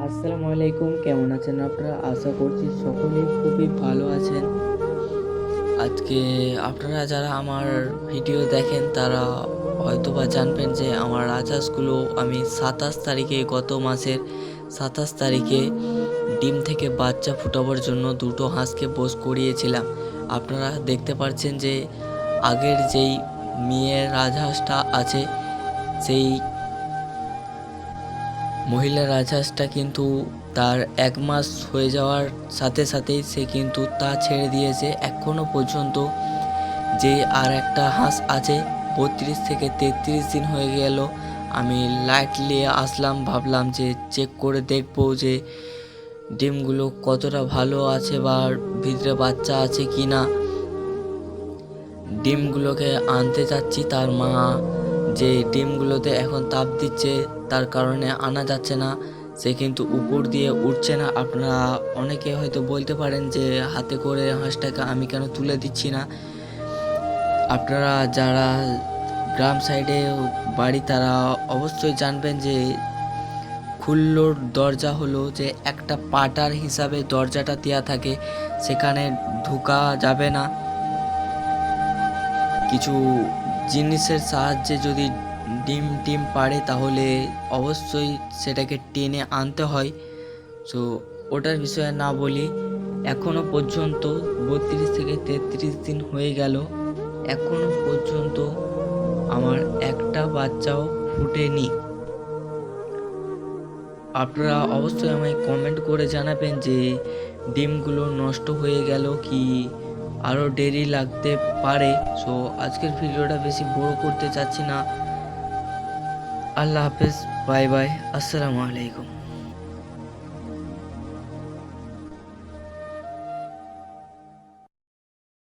আসসালামু আলাইকুম, কেমন আছেন আপনারা? আশা করছি সকলেই খুবই ভালো আছেন। আজকে আপনারা যারা আমার ভিডিও দেখেন তারা হয়তোবা জানবেন যে আমার রাজহাঁসগুলো আমি ২৭ তারিখে, গত মাসের ২৭ তারিখে ডিম থেকে বাচ্চা ফুটাবার জন্য দুটো হাঁসকে বোস করিয়েছিলাম। আপনারা দেখতে পাচ্ছেন যে আগের যেই মেয়ের রাজহাঁসটা আছে, সেই মহিলা রাজহাঁসটা কিন্তু তার ১ মাস হয়ে যাওয়ার সাথে সাথেই সে কিন্তু তা ছেড়ে দিয়েছে। এখনও পর্যন্ত যে আর একটা হাঁস আছে ৩২ থেকে ৩৩ দিন হয়ে গেল। আমি লাইট নিয়ে আসলাম, ভাবলাম যে চেক করে দেখব যে ডিমগুলো কতটা ভালো আছে বা ভিতরে বাচ্চা আছে কি না। ডিমগুলোকে আনতে যাচ্ছি, তার মা যে ডিমগুলোতে এখন তাপ দিচ্ছে তার কারণে আনা যাচ্ছে না, সে কিন্তু উপর দিয়ে উঠছে না। আপনারা অনেকে হয়তো বলতে পারেন যে হাতে করে হাঁসটাকে আমি কেন তুলে দিচ্ছি না। আপনারা যারা গ্রাম সাইডে বাড়ি তারা অবশ্যই জানবেন যে খুল্লোর দরজা হলো যে একটা পাটার হিসাবে দরজাটা দেওয়া থাকে, সেখানে ঢোকা যাবে না। কিছু জিনিসের সাহায্যে যদি ডিম পাড়ে তাহলে অবশ্যই সেটাকে টেনে আনতে হয়। সো ওটার বিষয়ে না বলি, এখনও পর্যন্ত ৩২ থেকে ৩৩ দিন হয়ে গেল, এখনও পর্যন্ত আমার একটা বাচ্চাও ফুটেনি। আপনারা অবশ্যই আমায় কমেন্ট করে জানাবেন যে ডিমগুলো নষ্ট হয়ে গেল কি আরও দেরি লাগতে পারে। সো আজকের ভিডিওটা বেশি বড় করতে চাচ্ছি না। আল্লাহ হাফেজ, বাই বাই, আসসালামু আলাইকুম।